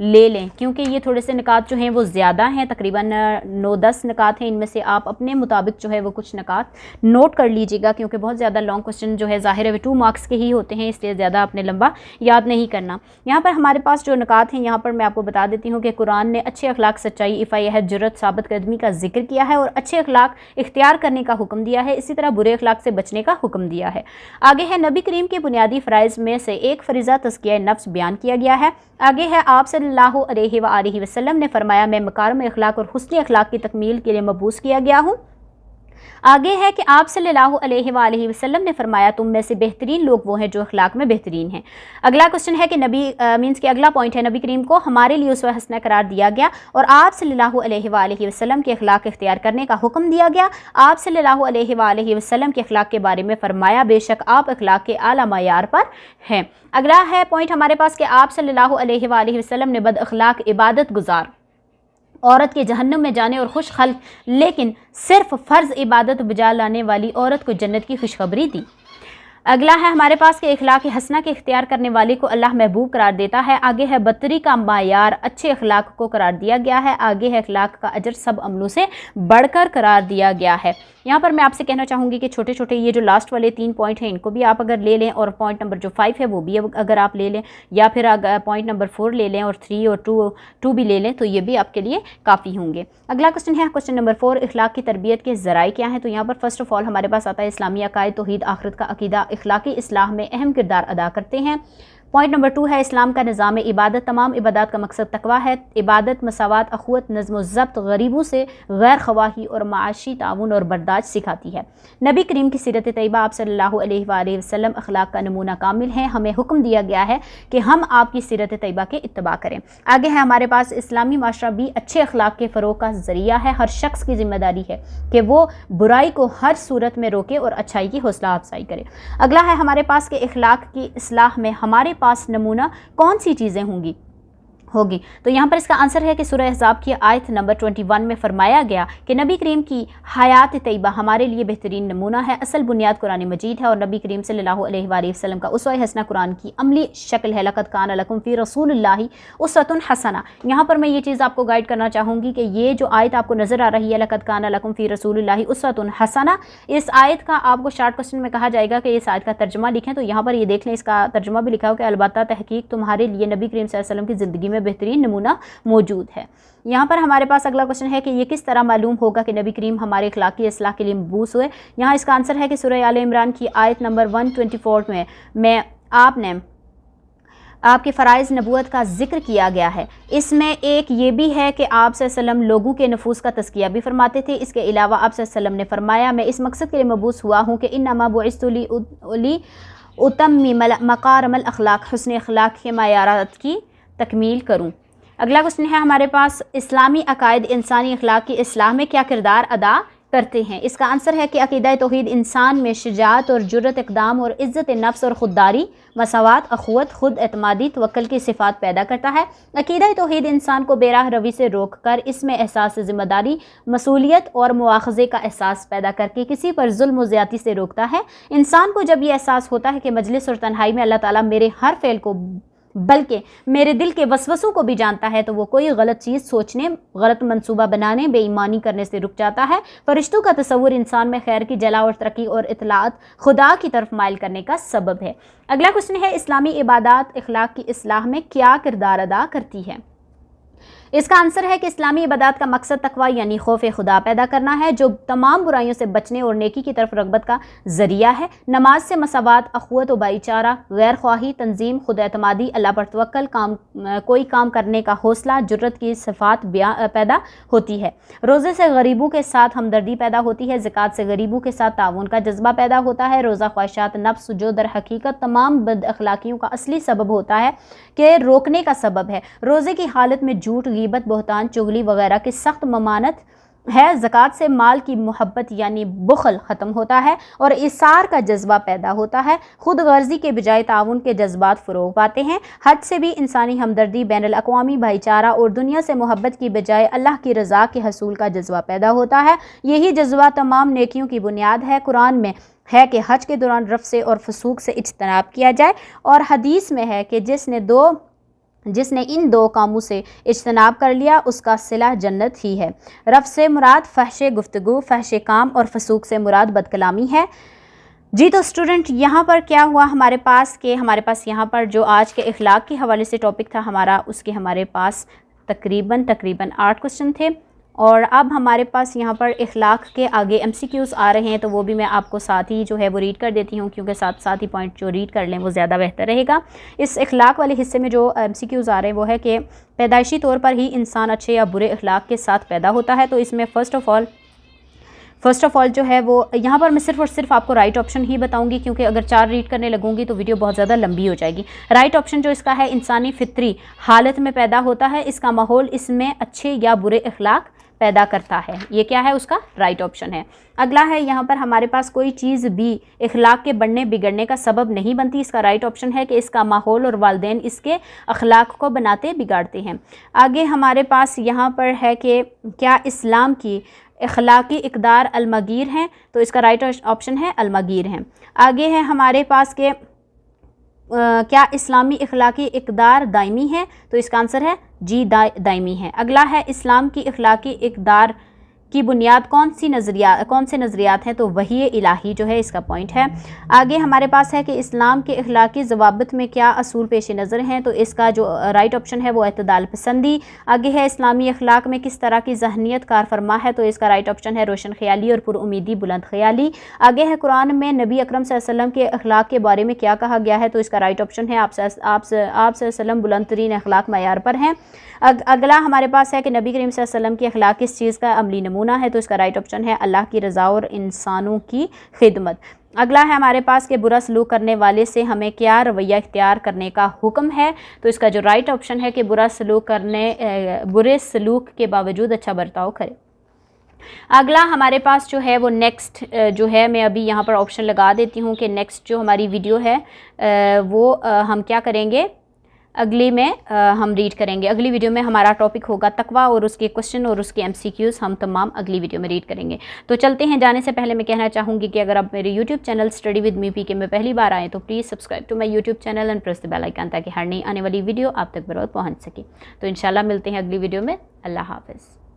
لے لیں، کیونکہ یہ تھوڑے سے نکات جو ہیں وہ زیادہ ہیں، تقریباً 9-10 نکات ہیں، ان میں سے آپ اپنے مطابق جو ہے وہ کچھ نکات نوٹ کر لیجیے گا، کیونکہ بہت زیادہ لانگ کوسچن جو ہے ظاہر ہے 2 مارکس کے ہی ہوتے ہیں، اس لیے زیادہ آپ نے لمبا یاد نہیں کرنا۔ یہاں پر ہمارے پاس جو نکات ہیں، یہاں پر میں آپ کو بتا دیتی ہوں کہ قرآن نے اچھے اخلاق، سچائی، عفت، عہد، جرات، ثابت قدمی کا ذکر کیا ہے اور اچھے اخلاق اختیار کرنے کا حکم دیا ہے، اسی طرح برے اخلاق سے بچنے کا حکم دیا ہے۔ آگے ہے نبی کریم کے بنیادی فرائض میں سے ایک فریضہ تزکیہ نفس بیان کیا گیا ہے۔ آگے ہے آپ صلی اللہ علیہ وآلہ وسلم نے فرمایا میں مکارم اخلاق اور حسن اخلاق کی تکمیل کے لیے مبعوث کیا گیا ہوں۔ آگے ہے کہ آپ صلی اللہ علیہ وآلہ وسلم نے فرمایا تم میں سے بہترین لوگ وہ ہیں جو اخلاق میں بہترین ہیں۔ اگلا کوسچن ہے کہ اگلا پوائنٹ ہے نبی کریم کو ہمارے لیے اسوہ حسنہ قرار دیا گیا اور آپ صلی اللہ علیہ وآلہ وسلم کے اخلاق اختیار کرنے کا حکم دیا گیا۔ آپ صلی اللہ علیہ وآلہ وسلم کے اخلاق کے بارے میں فرمایا بے شک آپ اخلاق کے اعلیٰ معیار پر ہیں۔ اگلا ہے پوائنٹ ہمارے پاس کہ آپ صلی اللہ علیہ وآلہ وسلم نے بد اخلاق عبادت گزار عورت کے جہنم میں جانے اور خوش خلق لیکن صرف فرض عبادت بجا لانے والی عورت کو جنت کی خوشخبری دی۔ اگلا ہے ہمارے پاس کہ اخلاق حسنہ کے اختیار کرنے والے کو اللہ محبوب قرار دیتا ہے۔ آگے ہے برتری کا معیار اچھے اخلاق کو قرار دیا گیا ہے۔ آگے ہے اخلاق کا اجر سب عملوں سے بڑھ کر قرار دیا گیا ہے۔ یہاں پر میں آپ سے کہنا چاہوں گی کہ چھوٹے چھوٹے یہ جو لاسٹ والے 3 پوائنٹ ہیں ان کو بھی آپ اگر لے لیں اور پوائنٹ نمبر جو 5 ہے وہ بھی اگر آپ لے لیں یا پھر پوائنٹ نمبر 4 لے لیں اور 3 اور 2 بھی لے لیں تو یہ بھی آپ کے لیے کافی ہوں گے۔ اگلا کوسچن ہے کوسچن نمبر 4 اخلاق کی تربیت کے ذرائع کیا ہیں؟ تو یہاں پر فرسٹ آف آل ہمارے پاس آتا ہے اسلامی عقائد، توحید، آخرت کا عقیدہ اخلاقی اصلاح میں اہم کردار ادا کرتے ہیں۔ پوائنٹ نمبر 2 ہے اسلام کا نظام عبادت، تمام عبادات کا مقصد تقویٰ ہے۔ عبادت مساوات، اخوت، نظم و ضبط، غریبوں سے غیر خواہی اور معاشی تعاون اور برداشت سکھاتی ہے۔ نبی کریم کی سیرت طیبہ آپ صلی اللہ علیہ وآلہ وسلم اخلاق کا نمونہ کامل ہے، ہمیں حکم دیا گیا ہے کہ ہم آپ کی سیرت طیبہ کے اتباع کریں۔ آگے ہے ہمارے پاس اسلامی معاشرہ بھی اچھے اخلاق کے فروغ کا ذریعہ ہے، ہر شخص کی ذمہ داری ہے کہ وہ برائی کو ہر صورت میں روکے اور اچھائی کی حوصلہ افزائی کرے۔ اگلا ہے ہمارے پاس کہ اخلاق کی اصلاح میں ہمارے پاس نمونہ کون سی چیزیں ہوگی، تو یہاں پر اس کا آنسر ہے کہ سورہ احزاب کی آیت نمبر 21 میں فرمایا گیا کہ نبی کریم کی حیات طیبہ ہمارے لیے بہترین نمونہ ہے۔ اصل بنیاد قرآن مجید ہے اور نبی کریم صلی اللہ علیہ وآلہ وسلم کا اسوہ حسنہ قرآن کی عملی شکل ہے۔ لقد کان لکم فی رسول اللہ اسوۃ حسنہ۔ یہاں پر میں یہ چیز آپ کو گائیڈ کرنا چاہوں گی کہ یہ جو آیت آپ کو نظر آ رہی ہے لقد کان لکم فی رسول اللہ اسوۃ حسنہ، اس آیت کا آپ کو شارٹ کوسچن میں کہا جائے گا کہ اس آیت کا ترجمہ لکھیں، تو یہاں پر یہ دیکھ لیں اس کا ترجمہ بھی لکھا ہو کہ البتہ تحقیق تمہارے لیے نبی کریم صلی اللہ علیہ وسلم کی زندگی میں بہترین نمونہ موجود ہے۔ یہاں پر ہمارے پاس اگلا کوسچن ہے کہ یہ کس طرح معلوم ہوگا کہ نبی کریم ہمارے اخلاقی اصلاح کے لیے مبعوث ہوئے؟ یہاں اس کا آنسر ہے کہ سورہ آل عمران کی آیت نمبر 124 میں آپ کے فرائض نبوت کا ذکر کیا گیا ہے۔ اس میں ایک یہ بھی ہے کہ آپ صلی اللہ علیہ وسلم لوگوں کے نفوس کا تزکیہ بھی فرماتے تھے۔ اس کے علاوہ آپ صلی اللہ علیہ وسلم نے فرمایا میں اس مقصد کے لیے مبعوث ہوا ہوں کہ انما بعثت لأتمم مکارم الاخلاق، حسن اخلاق کے معیارات کی تکمیل کروں۔ اگلا کوسچن ہے ہمارے پاس اسلامی عقائد انسانی اخلاق کی اصلاح میں کیا کردار ادا کرتے ہیں؟ اس کا آنسر ہے کہ عقیدہ توحید انسان میں شجاعت اور جرأت، اقدام اور عزت نفس اور خودداری، مساوات، اخوت، خود اعتمادی، توکل کی صفات پیدا کرتا ہے۔ عقیدہ توحید انسان کو بے راہ روی سے روک کر اس میں احساس ذمہ داری، مسئولیت اور مواخذے کا احساس پیدا کر کے کسی پر ظلم و زیادتی سے روکتا ہے۔ انسان کو جب یہ احساس ہوتا ہے کہ مجلس اور تنہائی میں اللہ تعالیٰ میرے ہر فعل کو بلکہ میرے دل کے وسوسوں کو بھی جانتا ہے، تو وہ کوئی غلط چیز سوچنے، غلط منصوبہ بنانے، بے ایمانی کرنے سے رک جاتا ہے۔ فرشتوں کا تصور انسان میں خیر کی جلا اور ترقی اور اطلاعات خدا کی طرف مائل کرنے کا سبب ہے۔ اگلا کوسچن ہے اسلامی عبادات اخلاق کی اصلاح میں کیا کردار ادا کرتی ہے؟ اس کا آنسر ہے کہ اسلامی عبادات کا مقصد تقویٰ یعنی خوف خدا پیدا کرنا ہے، جو تمام برائیوں سے بچنے اور نیکی کی طرف رغبت کا ذریعہ ہے۔ نماز سے مساوات، اخوت و بھائی چارہ، غیر خواہی، تنظیم، خود اعتمادی، اللہ پر توکل، کوئی کام کرنے کا حوصلہ، جرت کی صفات پیدا ہوتی ہے۔ روزے سے غریبوں کے ساتھ ہمدردی پیدا ہوتی ہے، زکوٰۃ سے غریبوں کے ساتھ تعاون کا جذبہ پیدا ہوتا ہے۔ روزہ خواہشات نفس جو در حقیقت تمام بد اخلاقیوں کا اصلی سبب ہوتا ہے کہ روکنے کا سبب ہے۔ روزے کی حالت میں جھوٹ، غیبت، بہتان، چغلی وغیرہ کی سخت ممانعت ہے۔ زکوٰۃ سے مال کی محبت یعنی بخل ختم ہوتا ہے اور اثار کا جذبہ پیدا ہوتا ہے۔ خود غرضی کے بجائے تعاون کے جذبات فروغ پاتے ہیں۔ حج سے بھی انسانی ہمدردی، بین الاقوامی بھائی چارہ اور دنیا سے محبت کی بجائے اللہ کی رضا کے حصول کا جذبہ پیدا ہوتا ہے۔ یہی جذبہ تمام نیکیوں کی بنیاد ہے۔ قرآن میں ہے کہ حج کے دوران رفث اور فسوق سے اجتناب کیا جائے، اور حدیث میں ہے کہ جس نے 2 جس نے ان دو کاموں سے اجتناب کر لیا اس کا صلہ جنت ہی ہے۔ رفث سے مراد فحش گفتگو، فحش کام اور فسوق سے مراد بد کلامی ہے۔ جی تو اسٹوڈنٹ یہاں پر کیا ہوا ہمارے پاس کہ ہمارے پاس یہاں پر جو آج کے اخلاق کے حوالے سے ٹاپک تھا ہمارا، اس کے ہمارے پاس تقریباً 8 کوسچن تھے، اور اب ہمارے پاس یہاں پر اخلاق کے آگے MCQs آ رہے ہیں، تو وہ بھی میں آپ کو ساتھ ہی جو ہے وہ ریڈ کر دیتی ہوں، کیونکہ ساتھ ہی پوائنٹ جو ریڈ کر لیں وہ زیادہ بہتر رہے گا۔ اس اخلاق والے حصے میں جو MCQs آ رہے ہیں وہ ہے کہ پیدائشی طور پر ہی انسان اچھے یا برے اخلاق کے ساتھ پیدا ہوتا ہے، تو اس میں فرسٹ آف آل جو ہے وہ یہاں پر میں صرف اور صرف آپ کو رائٹ آپشن ہی بتاؤں گی، کیونکہ اگر 4 ریڈ کرنے لگوں گی تو ویڈیو بہت زیادہ لمبی ہو جائے گی۔ رائٹ آپشن جو اس کا ہے انسانی فطری حالت میں پیدا ہوتا ہے، اس کا ماحول اس میں اچھے یا برے اخلاق پیدا کرتا ہے، یہ کیا ہے اس کا رائٹ آپشن ہے۔ اگلا ہے یہاں پر ہمارے پاس کوئی چیز بھی اخلاق کے بڑھنے بگڑنے کا سبب نہیں بنتی، اس کا رائٹ آپشن ہے کہ اس کا ماحول اور والدین اس کے اخلاق کو بناتے بگاڑتے ہیں۔ آگے ہمارے پاس یہاں پر ہے کہ کیا اسلام کی اخلاقی اقدار المغیر ہیں، تو اس کا رائٹ آپشن ہے المغیر ہیں۔ آگے ہے ہمارے پاس کہ کیا اسلامی اخلاقی اقدار دائمی ہے، تو اس کا آنسر ہے جی دائمی ہے۔ اگلا ہے اسلام کی اخلاقی اقدار کی بنیاد کون سے نظریات ہیں، تو وحی الہی جو ہے اس کا پوائنٹ ہے۔ آگے ہمارے پاس ہے کہ اسلام کے اخلاقی ضوابط میں کیا اصول پیش نظر ہیں، تو اس کا جو رائٹ آپشن ہے وہ اعتدال پسندی۔ آگے ہے اسلامی اخلاق میں کس طرح کی ذہنیت کار فرما ہے، تو اس کا رائٹ آپشن ہے روشن خیالی اور پر امیدی بلند خیالی۔ آگے ہے قرآن میں نبی اکرم صلی اللہ علیہ وسلم کے اخلاق کے بارے میں کیا کہا گیا ہے، تو اس کا رائٹ آپشن ہے آپ صلی اللہ علیہ وسلم بلند ترین اخلاق معیار پر ہیں۔ اگلا ہمارے پاس ہے کہ نبی کریم صلی اللہ علیہ وسلم کی اخلاق کس چیز کا عملی نمونہ ہے، تو اس کا رائٹ آپشن ہے اللہ کی رضا اور انسانوں کی خدمت۔ اگلا ہے ہمارے پاس کہ برا سلوک کرنے والے سے ہمیں کیا رویہ اختیار کرنے کا حکم ہے، تو اس کا جو رائٹ آپشن ہے کہ برے سلوک کے باوجود اچھا برتاؤ کرے۔ اگلا ہمارے پاس جو ہے وہ نیکسٹ جو ہے میں ابھی یہاں پر آپشن لگا دیتی ہوں کہ نیکسٹ جو ہماری ویڈیو ہے وہ ہم کیا کریں گے، اگلی میں ہم ریڈ کریں گے۔ اگلی ویڈیو میں ہمارا ٹاپک ہوگا تقویٰ اور اس کے کوسچن اور اس کے MCQs ہم تمام اگلی ویڈیو میں ریڈ کریں گے۔ تو چلتے ہیں، جانے سے پہلے میں کہنا چاہوں گی کہ اگر آپ میرے YouTube channel study with me PK میں پہلی بار آئیں تو please subscribe to my YouTube channel and press the bell icon, تاکہ ہر نئی آنے والی ویڈیو آپ تک بروقت پہنچ سکے۔ تو انشاءاللہ ملتے ہیں اگلی ویڈیو میں۔ اللہ حافظ۔